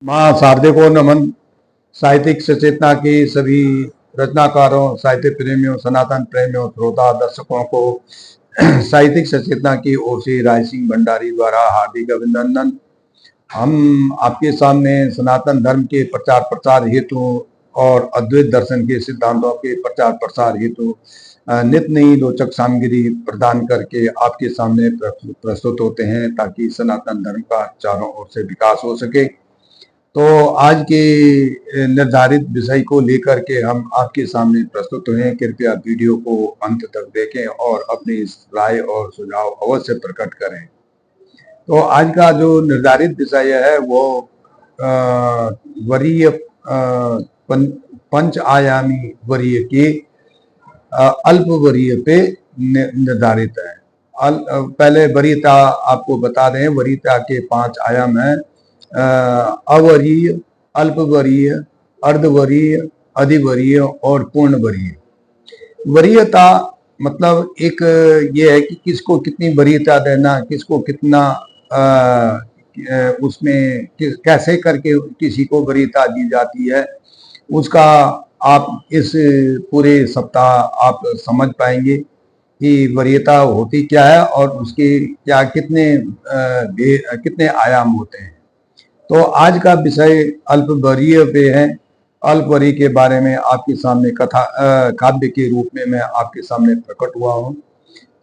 माँ शारदे को नमन। साहित्यिक सचेतना के सभी रचनाकारों, साहित्य प्रेमियों, सनातन प्रेमियों, श्रोता दर्शकों को साहित्यिक सचेतना की ओर से राय सिंह भंडारी द्वारा हार्दिक अभिनंदन। हम आपके सामने सनातन धर्म के प्रचार प्रसार हेतु और अद्वैत दर्शन के सिद्धांतों के प्रचार प्रसार हेतु नित नई रोचक सामग्री प्रदान करके आपके सामने प्रस्तुत होते हैं, ताकि सनातन धर्म का चारों ओर से विकास हो सके। तो आज के निर्धारित विषय को लेकर के हम आपके सामने प्रस्तुत हुए हैं। कृपया वीडियो को अंत तक देखें और अपनी राय और सुझाव अवश्य प्रकट करें। तो आज का जो निर्धारित विषय है वो वरीय पंच आयामी वरीय के अल्प वरीय पे निर्धारित है। पहले वरीयता आपको बता दें। वरीयता के 5 आयाम हैं: अवरीय, अल्पवरीय, अर्धवरीय, अधिवरीय और पूर्णवरीय। वरीयता मतलब एक ये है कि किसको कितनी वरीयता देना, किसको कितना उसमें कैसे करके किसी को वरीयता दी जाती है, उसका आप इस पूरे सप्ताह आप समझ पाएंगे कि वरीयता होती क्या है और उसके क्या कितने आयाम होते हैं। तो आज का विषय अल्पवरीय पे है। अल्पवरीय के बारे में आपके सामने कथा काव्य के रूप में मैं आपके सामने प्रकट हुआ हूँ।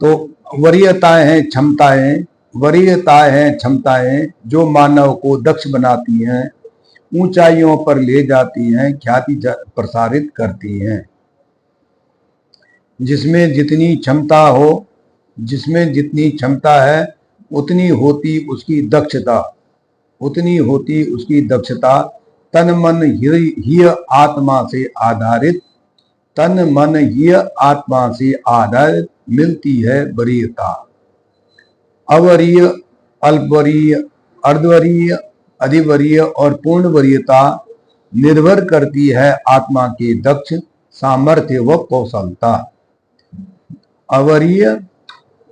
तो वरीयताएं हैं क्षमताएं, वरीयताएं हैं क्षमताएं जो मानव को दक्ष बनाती हैं, ऊंचाइयों पर ले जाती हैं, ख्याति प्रसारित करती हैं। जिसमें जितनी क्षमता हो, जिसमें जितनी क्षमता है उतनी होती उसकी दक्षता, उतनी होती उसकी दक्षता। तन मन ही आत्मा से आधारित, तन मन ही आत्मा से आधारित मिलती है वरीयता। अवरीय, अल्पवरीय, अर्धवरीय, अधिवरीय और पूर्ण वरीयता निर्भर करती है आत्मा के दक्ष सामर्थ्य व कौशलता। अवरीय,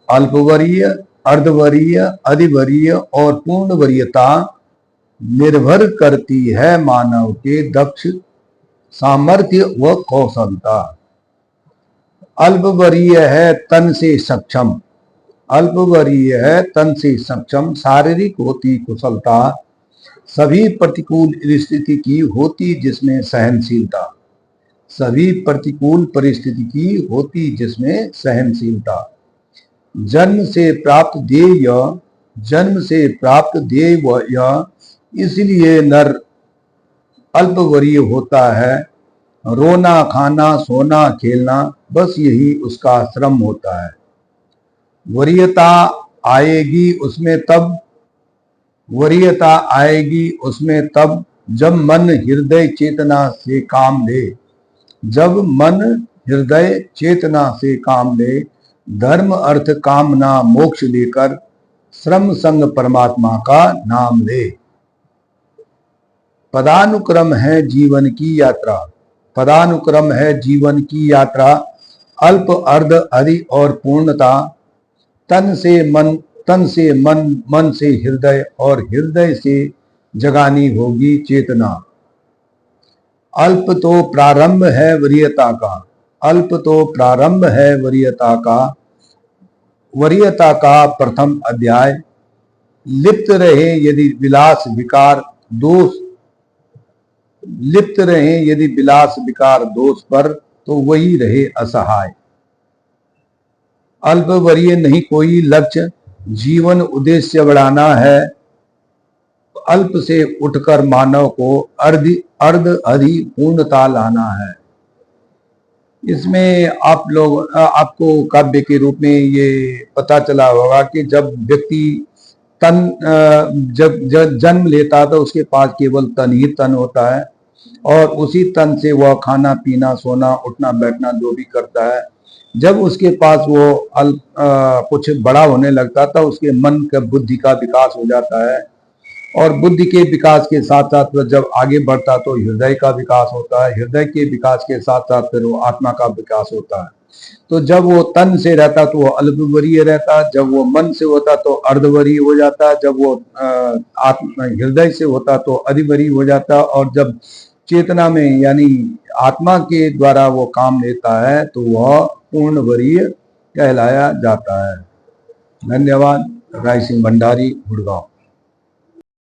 अल्पवरीय, अर्धवरीय, अधिवरीय और पूर्ण वरीयता निर्भर करती है मानव के दक्ष सामर्थ्य व कौशलता। अल्पवरीय है तन से सक्षम, अल्पवरीय है तन से सक्षम, शारीरिक होती कुशलता, सभी प्रतिकूल स्थिति की होती जिसमें सहनशीलता, सभी प्रतिकूल परिस्थिति की होती जिसमें सहनशीलता। जन्म से प्राप्त ध्येय, जन्म से प्राप्त ध्येय यह इसलिए नर अल्पवरीय होता है। रोना, खाना, सोना, खेलना बस यही उसका श्रम होता है। वरीयता आएगी उसमें तब, वरीयता आएगी उसमें तब जब मन हृदय चेतना से काम ले, जब मन हृदय चेतना से काम ले, धर्म अर्थ कामना मोक्ष लेकर श्रम संग परमात्मा का नाम ले। पदानुक्रम है जीवन की यात्रा, पदानुक्रम है जीवन की यात्रा। अल्प, अर्ध, अधि और पूर्णता। तन से मन, तन से मन, मन से हृदय और हृदय से जगानी होगी चेतना। अल्प तो प्रारंभ है वरीयता का, अल्प तो प्रारंभ है वरीयता का। वरीयता का प्रथम अध्याय। लिप्त रहे यदि विलास विकार दोष, लिप्त रहे यदि विलास विकार दोष पर, तो वही रहे असहाय। अल्पवरीय नहीं कोई लक्ष्य, जीवन उद्देश्य बढ़ाना है। अल्प से उठकर मानव को अर्ध अधि पूर्णता लाना है। इसमें आप लोग आपको काव्य के रूप में ये पता चला होगा कि जब व्यक्ति तन जब जन्म लेता है तो उसके पास केवल तन ही तन होता है, और उसी तन से वह खाना पीना, सोना, उठना बैठना जो भी करता है। जब उसके पास वो कुछ बड़ा होने लगता था, उसके मन का, बुद्धि का विकास हो जाता है, और बुद्धि के विकास के साथ साथ वह जब आगे बढ़ता तो हृदय का विकास होता है, हृदय के विकास के साथ साथ फिर वो आत्मा का विकास होता है। तो जब वो तन से रहता तो वो अल्पवरीय रहता, जब वो मन से होता तो अर्धवरीय हो जाता, जब वो आत्मा हृदय से होता तो अधिवरीय हो जाता, और जब चेतना में यानी आत्मा के द्वारा वो काम लेता है तो वह पूर्णवरीय कहलाया जाता है। धन्यवाद। राय सिंह भंडारी, गुड़गांव।